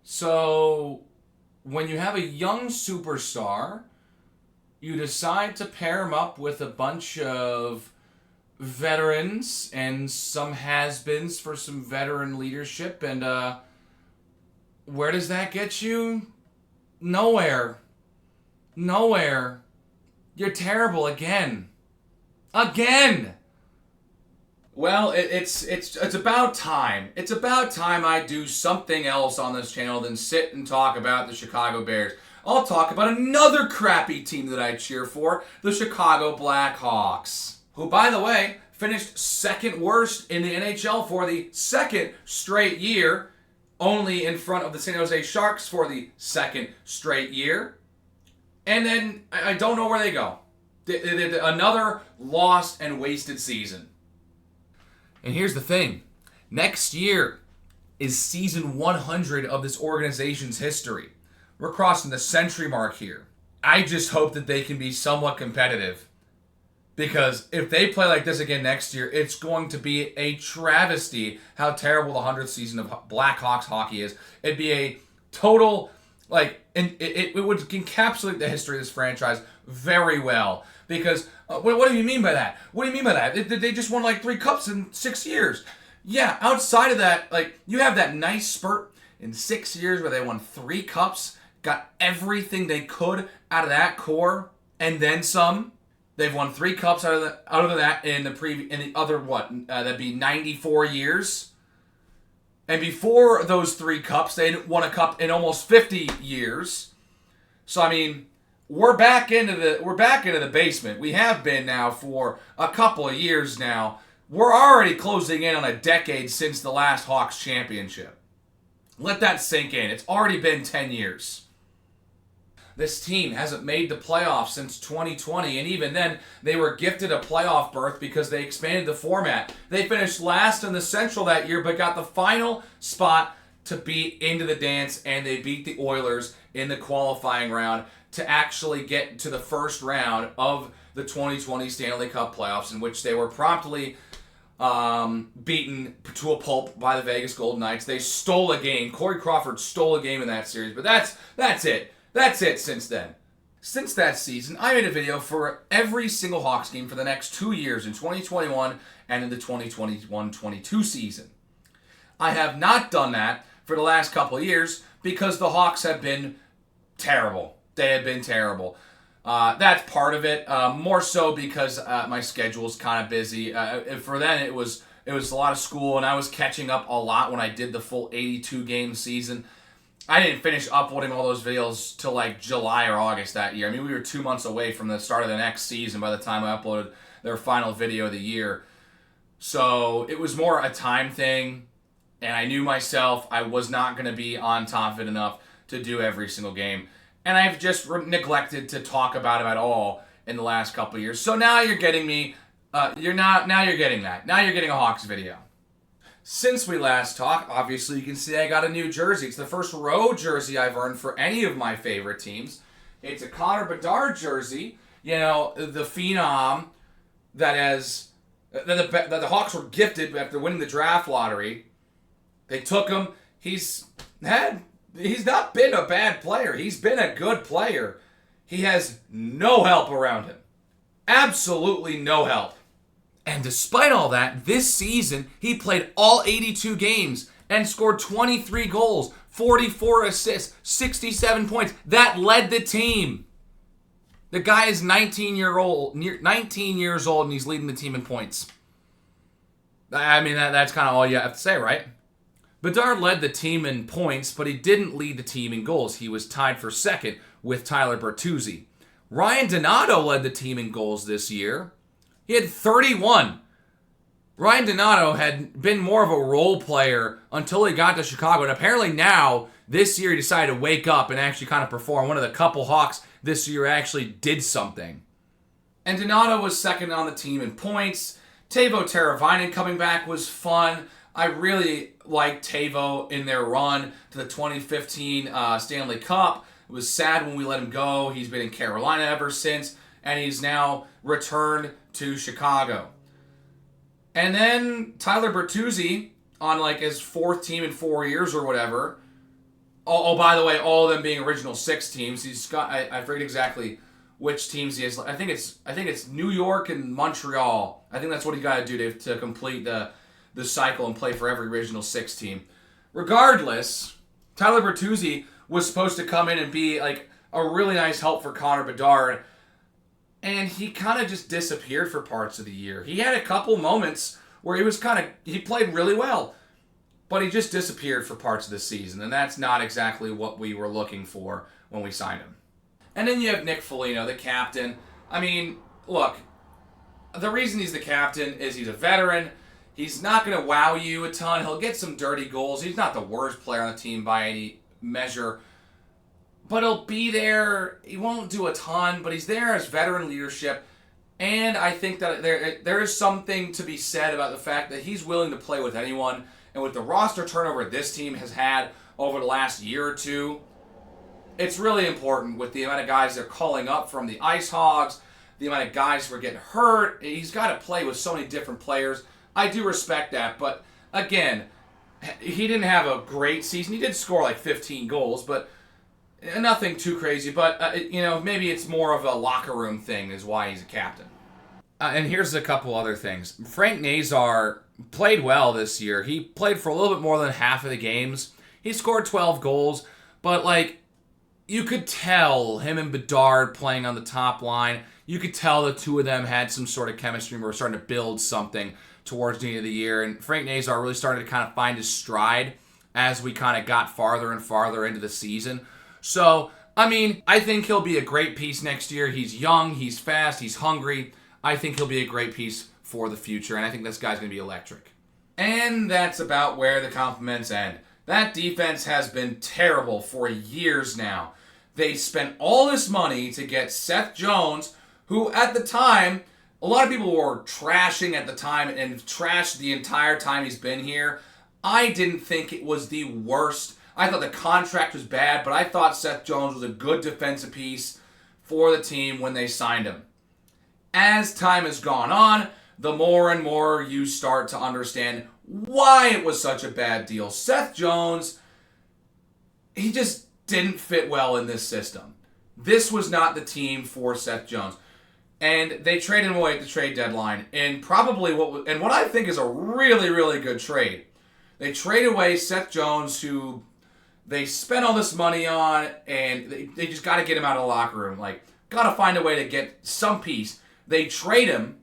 So, when you have a young superstar, you decide to pair him up with a bunch of veterans and some has-beens for some veteran leadership. And where does that get you? Nowhere. Nowhere. You're terrible again. Again! Well, it's about time. It's about time I do something else on this channel than sit and talk about the Chicago Bears. I'll talk about another crappy team that I cheer for, the Chicago Blackhawks, who, by the way, finished second worst in the NHL for the second straight year, only in front of the San Jose Sharks for the second straight year. And then I don't know where they go. Another lost and wasted season. And here's the thing. Next year is season 100 of this organization's history. We're crossing the century mark here. I just hope that they can be somewhat competitive. Because if they play like this again next year, it's going to be a travesty how terrible the 100th season of Blackhawks hockey is. It'd be a total, and it would encapsulate the history of this franchise very well. Because, what do you mean by that? What do you mean by that? They just won 3 cups in 6 years. Yeah, outside of that, you have that nice spurt in 6 years where they won 3 cups, got everything they could out of that core, and then some. They've won 3 cups out of that in the other that'd be 94 years. And before those 3 cups, they won a cup in almost 50 years. So I mean, we're back into the basement. We have been now for a couple of years now. We're already closing in on a decade since the last Hawks championship. Let that sink in. It's already been 10 years. This team hasn't made the playoffs since 2020, and even then, they were gifted a playoff berth because they expanded the format. They finished last in the Central that year, but got the final spot to beat into the dance, and they beat the Oilers in the qualifying round to actually get to the first round of the 2020 Stanley Cup playoffs, in which they were promptly beaten to a pulp by the Vegas Golden Knights. They stole a game. Corey Crawford stole a game in that series, but that's it. That's it since then. Since that season, I made a video for every single Hawks game for the next 2 years in 2021 and in the 2021-22 season. I have not done that for the last couple of years because the Hawks have been terrible. They have been terrible. That's part of it. More so because my schedule is kind of busy. For then, it was a lot of school, and I was catching up a lot when I did the full 82-game season. I didn't finish uploading all those videos till July or August that year. I mean, we were 2 months away from the start of the next season by the time I uploaded their final video of the year. So it was more a time thing, and I knew myself I was not going to be on top of it enough to do every single game. And I've just neglected to talk about it at all in the last couple of years. So now you're getting me. Now you're getting that. Now you're getting a Hawks video. Since we last talked, obviously you can see I got a new jersey. It's the first road jersey I've earned for any of my favorite teams. It's a Connor Bedard jersey. You know, the phenom that the Hawks were gifted after winning the draft lottery. They took him. He's not been a bad player. He's been a good player. He has no help around him. Absolutely no help. And despite all that, this season, he played all 82 games and scored 23 goals, 44 assists, 67 points. That led the team. The guy is 19 years old, and he's leading the team in points. I mean, that's kind of all you have to say, right? Bedard led the team in points, but he didn't lead the team in goals. He was tied for second with Tyler Bertuzzi. Ryan Donato led the team in goals this year. He had 31. Ryan Donato had been more of a role player until he got to Chicago. And apparently now, this year, he decided to wake up and actually kind of perform. One of the couple Hawks this year actually did something. And Donato was second on the team in points. Teuvo Teravainen coming back was fun. I really liked Teuvo in their run to the 2015 Stanley Cup. It was sad when we let him go. He's been in Carolina ever since. And he's now returned to Chicago. And then Tyler Bertuzzi, on his 4th team in 4 years or whatever, By the way, all of them being original six teams. He's got I forget exactly which teams he has. I think it's New York and Montreal. I think that's what he got to do to complete the cycle and play for every original six team. Regardless, Tyler Bertuzzi was supposed to come in and be like a really nice help for Connor Bedard, and he kind of just disappeared for parts of the year. He had a couple moments where he played really well, but he just disappeared for parts of the season, and that's not exactly what we were looking for when we signed him. And then you have Nick Foligno, the captain. I mean, look, the reason he's the captain is he's a veteran. He's not going to wow you a ton. He'll get some dirty goals. He's not the worst player on the team by any measure, but he'll be there. He won't do a ton, but he's there as veteran leadership. And I think that there is something to be said about the fact that he's willing to play with anyone. And with the roster turnover this team has had over the last year or two, it's really important with the amount of guys they're calling up from the Ice Hogs, the amount of guys who are getting hurt. He's got to play with so many different players. I do respect that, but again, he didn't have a great season. He did score like 15 goals, but nothing too crazy. But, maybe it's more of a locker room thing is why he's a captain. And here's a couple other things. Frank Nazar played well this year. He played for a little bit more than half of the games. He scored 12 goals, but you could tell him and Bedard playing on the top line. You could tell the two of them had some sort of chemistry and were starting to build something towards the end of the year. And Frank Nazar really started to kind of find his stride as we kind of got farther and farther into the season. So, I think he'll be a great piece next year. He's young, he's fast, he's hungry. I think he'll be a great piece for the future, and I think this guy's going to be electric. And that's about where the compliments end. That defense has been terrible for years now. They spent all this money to get Seth Jones, who at the time, a lot of people were trashing at the time and trashed the entire time he's been here. I didn't think it was the worst. I thought the contract was bad, but I thought Seth Jones was a good defensive piece for the team when they signed him. As time has gone on, the more and more you start to understand why it was such a bad deal. Seth Jones, he just didn't fit well in this system. This was not the team for Seth Jones. And they traded him away at the trade deadline. And what I think is a really, really good trade. They traded away Seth Jones, who they spent all this money on, and they just got to get him out of the locker room. Got to find a way to get some piece. They trade him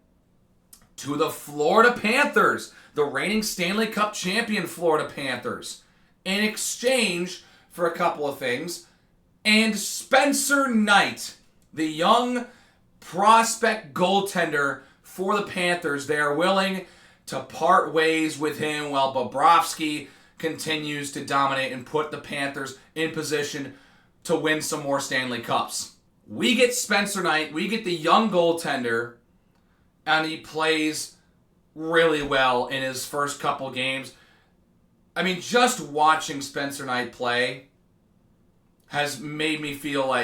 to the Florida Panthers, the reigning Stanley Cup champion Florida Panthers, in exchange for a couple of things. And Spencer Knight, the young prospect goaltender for the Panthers, they are willing to part ways with him while Bobrovsky continues to dominate and put the Panthers in position to win some more Stanley Cups. We get Spencer Knight, we get the young goaltender, and he plays really well in his first couple games. Just watching Spencer Knight play has made me feel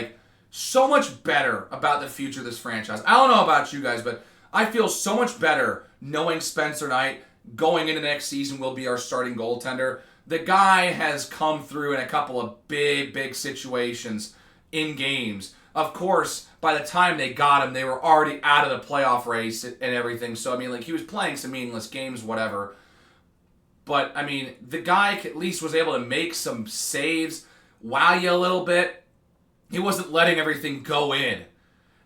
so much better about the future of this franchise. I don't know about you guys, but I feel so much better knowing Spencer Knight going into next season will be our starting goaltender. The guy has come through in a couple of big, big situations in games. Of course, by the time they got him, they were already out of the playoff race and everything. So, he was playing some meaningless games, whatever. But, the guy at least was able to make some saves, wow you a little bit. He wasn't letting everything go in.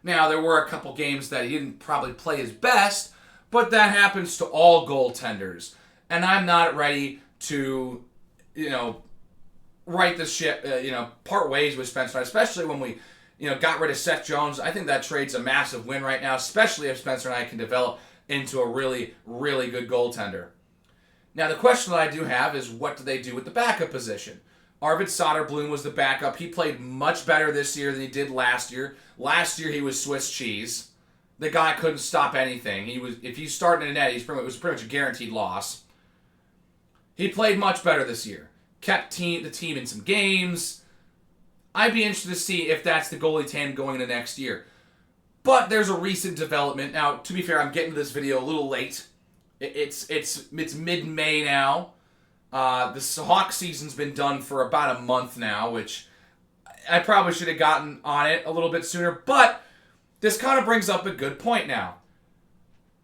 Now, there were a couple games that he didn't probably play his best, but that happens to all goaltenders. And I'm not ready to, right the ship, part ways with Spencer Knight, especially when we got rid of Seth Jones. I think that trade's a massive win right now, especially if Spencer Knight can develop into a really, really good goaltender. Now, the question that I do have is, what do they do with the backup position? Arvid Soderblom was the backup. He played much better this year than he did last year. Last year, he was Swiss cheese. The guy couldn't stop anything. If he's starting in the net, it was pretty much a guaranteed loss. He played much better this year. Kept the team in some games. I'd be interested to see if that's the goalie tandem going into next year. But there's a recent development. Now, to be fair, I'm getting to this video a little late. It's mid-May now. This Hawk season's been done for about a month now, which I probably should have gotten on it a little bit sooner, but this kind of brings up a good point now.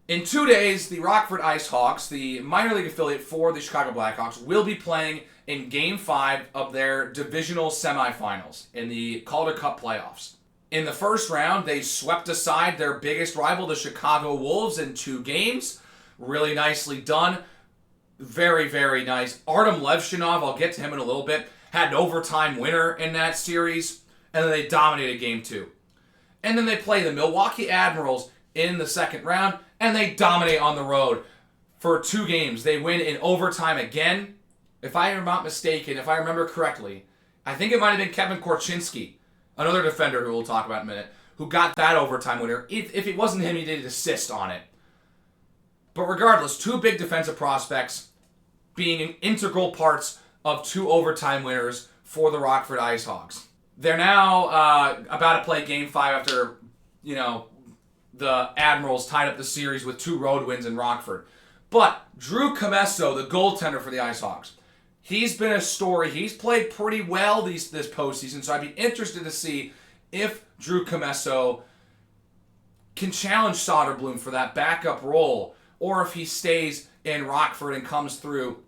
In 2 days, the Rockford IceHawks, the minor league affiliate for the Chicago Blackhawks, will be playing in Game 5 of their divisional semifinals in the Calder Cup playoffs. In the first round, they swept aside their biggest rival, the Chicago Wolves, in 2 games. Really nicely done. Very, very nice. Artem Levshinov, I'll get to him in a little bit, had an overtime winner in that series, and then they dominated Game 2. And then they play the Milwaukee Admirals in the second round, and they dominate on the road for 2 games. They win in overtime again. If I am not mistaken, if I remember correctly, I think it might have been Kevin Korchinski, another defender who we'll talk about in a minute, who got that overtime winner. If it wasn't him, he did assist on it. But regardless, 2 big defensive prospects being integral parts of 2 overtime winners for the Rockford IceHawks. They're now about to play Game 5 after, the Admirals tied up the series with 2 road wins in Rockford. But Drew Commesso, the goaltender for the IceHawks, he's been a story. He's played pretty well this postseason, so I'd be interested to see if Drew Commesso can challenge Soderblom for that backup role, or if he stays in Rockford and comes through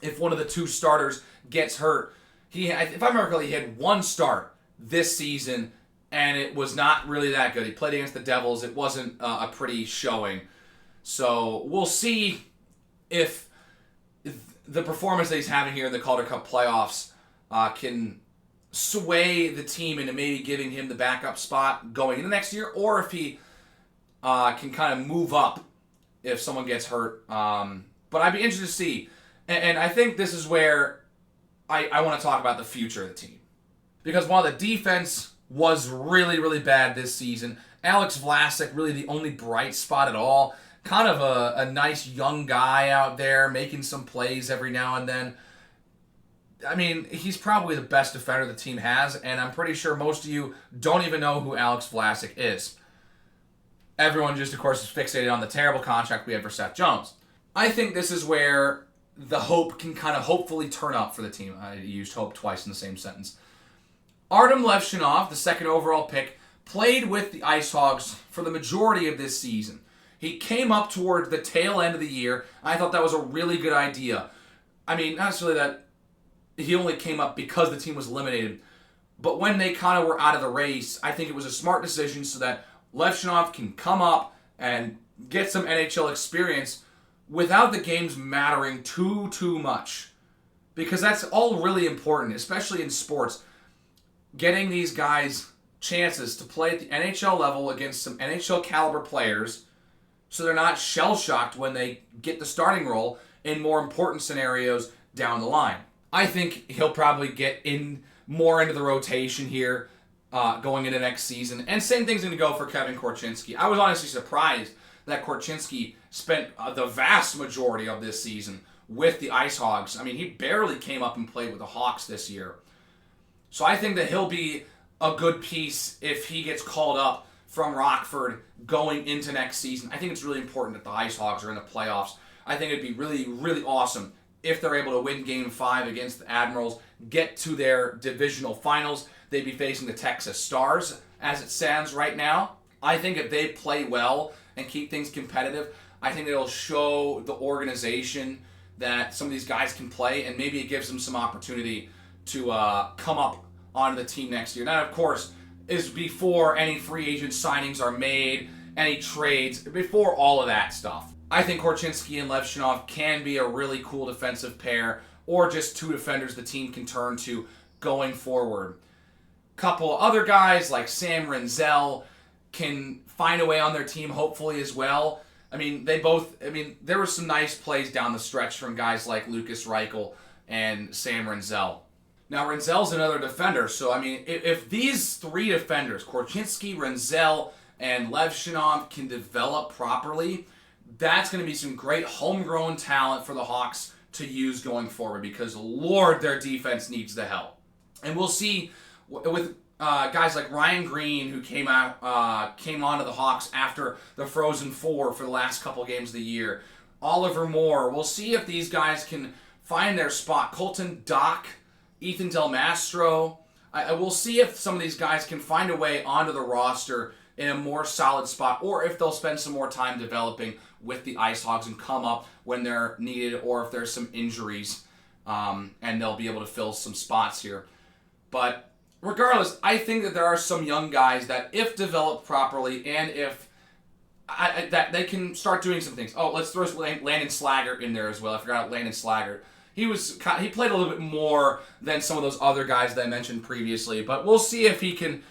if one of the 2 starters gets hurt. If I remember correctly, he had 1 start this season, and it was not really that good. He played against the Devils. It wasn't a pretty showing. So we'll see if the performance that he's having here in the Calder Cup playoffs can sway the team into maybe giving him the backup spot going into next year, or if he can kind of move up if someone gets hurt. But I'd be interested to see. And I think this is where I want to talk about the future of the team. Because while the defense was really, really bad this season, Alex Vlasic, really the only bright spot at all. Kind of a nice young guy out there making some plays every now and then. I mean, he's probably the best defender the team has, and I'm pretty sure most of you don't even know who Alex Vlasic is. Everyone just, of course, is fixated on the terrible contract we had for Seth Jones. I think this is where the hope can kind of hopefully turn up for the team. I used hope twice in the same sentence. Artem Levshinov, the 2nd overall pick, played with the IceHawks for the majority of this season. He came up toward the tail end of the year. I thought that was a really good idea. I mean, not necessarily that he only came up because the team was eliminated, but when they kind of were out of the race, I think it was a smart decision so that Levshinov can come up and get some NHL experience without the games mattering too much. Because that's all really important, especially in sports. Getting these guys chances to play at the NHL level against some NHL caliber players so they're not shell-shocked when they get the starting role in more important scenarios down the line. I think he'll probably get more into the rotation here going into next season. And same thing's going to go for Kevin Korchinski. I was honestly surprised that Korchinski spent the vast majority of this season with the IceHawks. I mean, he barely came up and played with the Hawks this year. So I think that he'll be a good piece if he gets called up from Rockford going into next season. I think it's really important that the IceHawks are in the playoffs. I think it'd be really, really awesome if they're able to win Game 5 against the Admirals, get to their divisional finals. They'd be facing the Texas Stars, as it stands right now. I think if they play well and keep things competitive, I think it'll show the organization that some of these guys can play, and maybe it gives them some opportunity to come up onto the team next year. That, of course, is before any free agent signings are made, any trades, before all of that stuff. I think Korchinski and Levshinov can be a really cool defensive pair, or just 2 defenders the team can turn to going forward. Couple other guys like Sam Renzel can find a way on their team, hopefully, as well. There were some nice plays down the stretch from guys like Lucas Reichel and Sam Renzel. Now, Renzel's another defender, so, if these 3 defenders, Korchinski, Renzel, and Levshinov, can develop properly, that's going to be some great homegrown talent for the Hawks to use going forward, because, Lord, their defense needs the help. And we'll see with guys like Ryan Green, who came onto the Hawks after the Frozen Four for the last couple games of the year. Oliver Moore. We'll see if these guys can find their spot. Colton Dock, Ethan Del Mastro. I will see if some of these guys can find a way onto the roster in a more solid spot, or if they'll spend some more time developing with the Ice Hogs and come up when they're needed, or if there's some injuries, and they'll be able to fill some spots here. But regardless, I think that there are some young guys that, if developed properly, and if that they can start doing some things. Oh, let's throw Landon Slaggert in there as well. I forgot Landon Slaggert. He played a little bit more than some of those other guys that I mentioned previously, but we'll see if he can,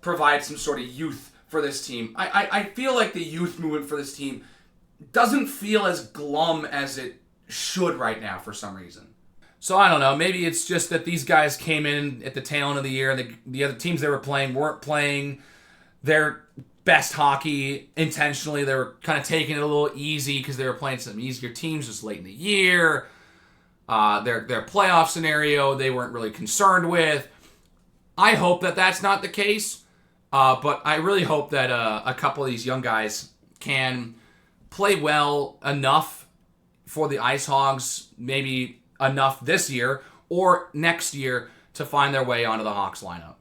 provide some sort of youth for this team. I feel like the youth movement for this team doesn't feel as glum as it should right now for some reason. So I don't know. Maybe it's just that these guys came in at the tail end of the year, and the other teams they were playing weren't playing their best hockey intentionally. They were kind of taking it a little easy because they were playing some easier teams just late in the year. Their playoff scenario they weren't really concerned with. I hope that that's not the case, but I really hope that a couple of these young guys can play well enough for the Ice Hogs, maybe enough this year or next year to find their way onto the Hawks lineup.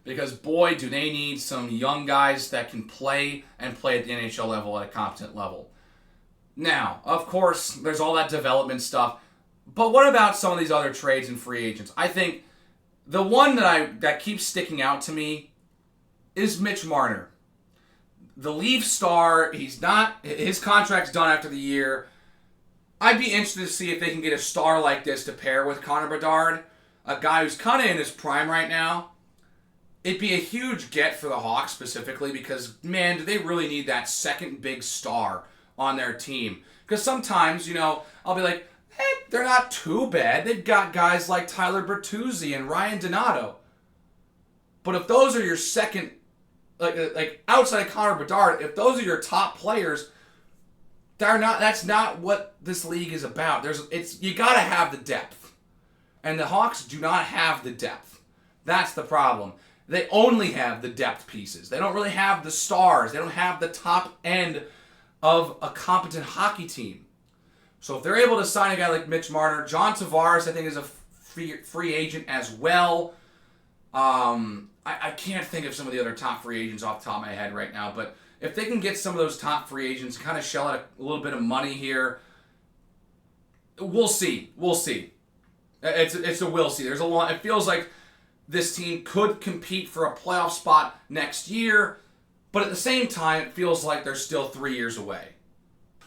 Because boy, do they need some young guys that can play and play at the NHL level at a competent level. Now, of course, there's all that development stuff. But what about some of these other trades and free agents? I think the one that keeps sticking out to me is Mitch Marner. The Leaf star, his contract's done after the year. I'd be interested to see if they can get a star like this to pair with Connor Bedard, a guy who's kind of in his prime right now. It'd be a huge get for the Hawks specifically because, man, do they really need that second big star on their team? Because sometimes, I'll be like, they're not too bad. They've got guys like Tyler Bertuzzi and Ryan Donato. But if those are your second, like outside of Connor Bedard, if those are your top players, that's not what this league is about. You gotta have the depth. And the Hawks do not have the depth. That's the problem. They only have the depth pieces. They don't really have the stars. They don't have the top end of a competent hockey team. So if they're able to sign a guy like Mitch Marner, John Tavares, I think, is a free agent as well. I can't think of some of the other top free agents off the top of my head right now, but if they can get some of those top free agents, kind of shell out a little bit of money here, we'll see. We'll see. It's a we'll see. There's a lot. It feels like this team could compete for a playoff spot next year, but at the same time, it feels like they're still 3 years away.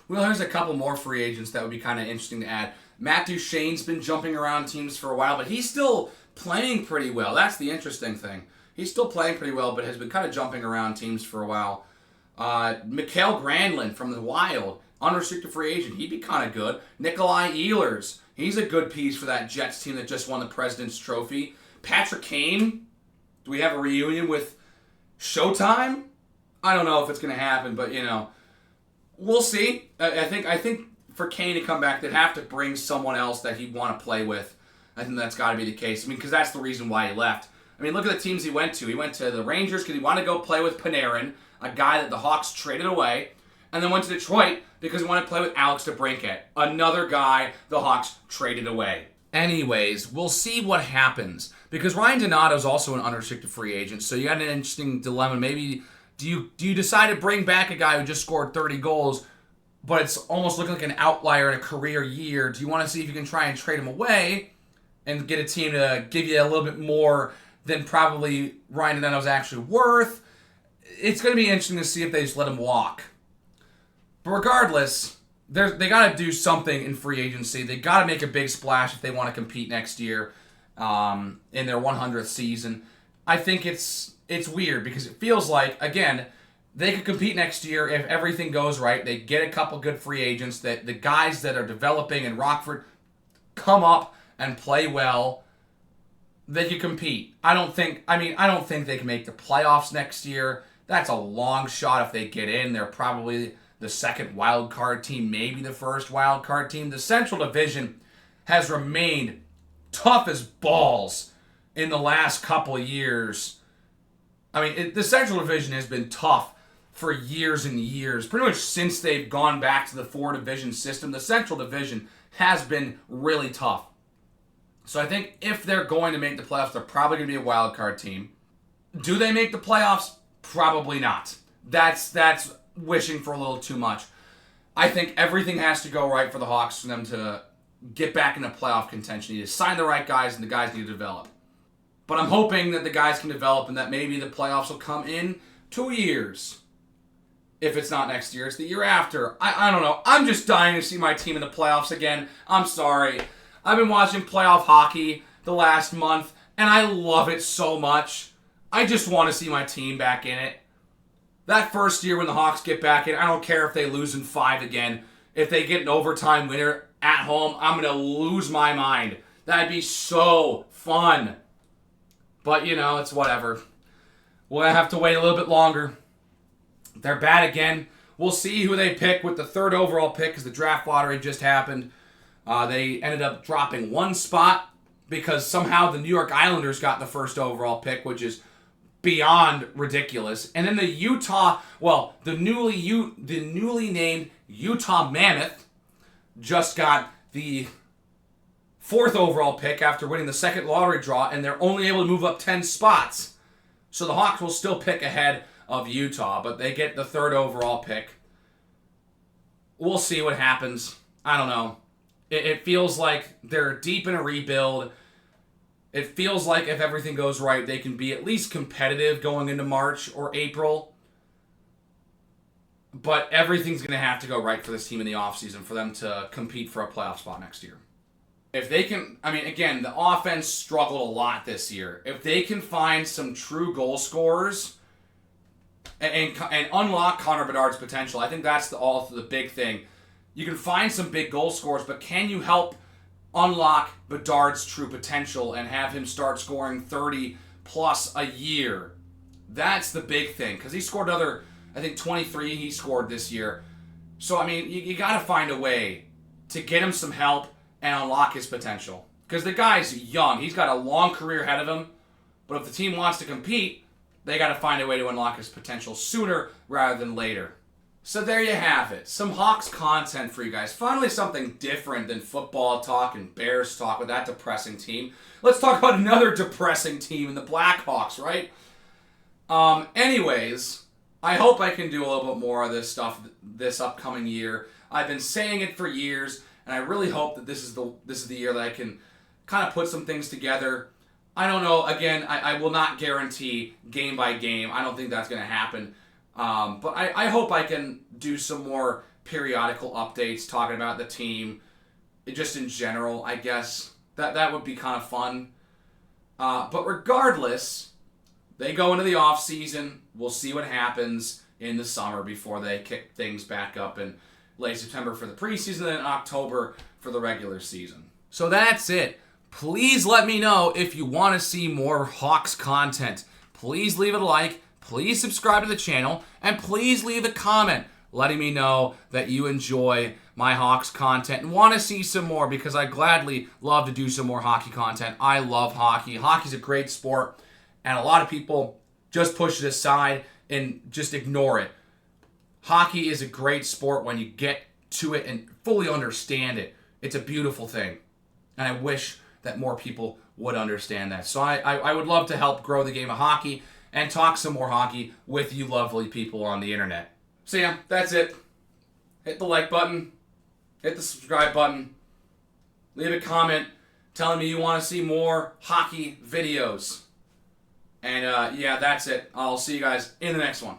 Well, here's a couple more free agents that would be kind of interesting to add. Matt Duchene's been jumping around teams for a while, but he's still playing pretty well. That's the interesting thing. He's still playing pretty well, but has been kind of jumping around teams for a while. Mikael Granlund from the Wild, unrestricted free agent. He'd be kind of good. Nikolai Ehlers. He's a good piece for that Jets team that just won the President's Trophy. Patrick Kane. Do we have a reunion with Showtime? I don't know if it's going to happen, but, we'll see. I think for Kane to come back, they'd have to bring someone else that he'd want to play with. I think that's got to be the case. Because that's the reason why he left. Look at the teams he went to. He went to the Rangers because he wanted to go play with Panarin, a guy that the Hawks traded away, and then went to Detroit because he wanted to play with Alex DeBrincat, another guy the Hawks traded away. Anyways, we'll see what happens. Because Ryan Donato is also an unrestricted free agent, so you got an interesting dilemma. Maybe do you decide to bring back a guy who just scored 30 goals, but it's almost looking like an outlier in a career year? Do you want to see if you can try and trade him away and get a team to give you a little bit more than probably Ryan Donato's actually worth? It's going to be interesting to see if they just let him walk. But regardless, they got to do something in free agency. They got to make a big splash if they want to compete next year in their 100th season. I think it's weird because it feels like, again, they could compete next year if everything goes right. They get a couple good free agents, that the guys that are developing in Rockford come up and play well. They could compete. I don't think they can make the playoffs next year. That's a long shot if they get in. They're probably the second wild card team, maybe the first wild card team. The Central Division has remained tough as balls in the last couple of years. The Central Division has been tough for years and years. Pretty much since they've gone back to the 4-division system, the Central Division has been really tough. So I think if they're going to make the playoffs, they're probably going to be a wild card team. Do they make the playoffs? Probably not. That's wishing for a little too much. I think everything has to go right for the Hawks for them to get back into playoff contention. You need to sign the right guys, and the guys need to develop. But I'm hoping that the guys can develop and that maybe the playoffs will come in 2 years. If it's not next year, it's the year after. I don't know. I'm just dying to see my team in the playoffs again. I'm sorry. I've been watching playoff hockey the last month, and I love it so much. I just want to see my team back in it. That first year when the Hawks get back in, I don't care if they lose in 5 again. If they get an overtime winner at home, I'm going to lose my mind. That'd be so fun. But, it's whatever. We'll have to wait a little bit longer. They're bad again. We'll see who they pick with the 3rd overall pick because the draft lottery just happened. They ended up dropping 1 spot because somehow the New York Islanders got the 1st overall pick, which is beyond ridiculous. And then the newly named Utah Mammoth just got the 4th overall pick after winning the 2nd lottery draw, and they're only able to move up 10 spots. So the Hawks will still pick ahead of Utah, but they get the 3rd overall pick. We'll see what happens. I don't know. It feels like they're deep in a rebuild. It feels like if everything goes right, they can be at least competitive going into March or April. But everything's going to have to go right for this team in the offseason for them to compete for a playoff spot next year. If they can, again, the offense struggled a lot this year. If they can find some true goal scorers and unlock Connor Bedard's potential, I think that's the big thing. You can find some big goal scorers, but can you help unlock Bedard's true potential and have him start scoring 30 plus a year? That's the big thing, because he scored another, 23 he scored this year. So, you got to find a way to get him some help and unlock his potential. Because the guy's young. He's got a long career ahead of him. But if the team wants to compete, they got to find a way to unlock his potential sooner rather than later. So there you have it. Some Hawks content for you guys. Finally something different than football talk and Bears talk with that depressing team. Let's talk about another depressing team in the Blackhawks, right? Anyways, I hope I can do a little bit more of this stuff this upcoming year. I've been saying it for years, and I really hope that this is the year that I can kind of put some things together. I don't know. Again, I will not guarantee game by game. I don't think that's going to happen. But I hope I can do some more periodical updates talking about the team, just in general, I guess. That would be kind of fun. But regardless, they go into the off season. We'll see what happens in the summer before they kick things back up in late September for the preseason and then October for the regular season. So that's it. Please let me know if you want to see more Hawks content. Please leave it a like. Please subscribe to the channel. And please leave a comment letting me know that you enjoy my Hawks content and want to see some more, because I gladly love to do some more hockey content. I love hockey. Hockey's a great sport, and a lot of people just push it aside and just ignore it. Hockey is a great sport when you get to it and fully understand it. It's a beautiful thing. And I wish that more people would understand that. So I would love to help grow the game of hockey and talk some more hockey with you lovely people on the internet. So yeah, that's it. Hit the like button. Hit the subscribe button. Leave a comment telling me you want to see more hockey videos. And yeah, that's it. I'll see you guys in the next one.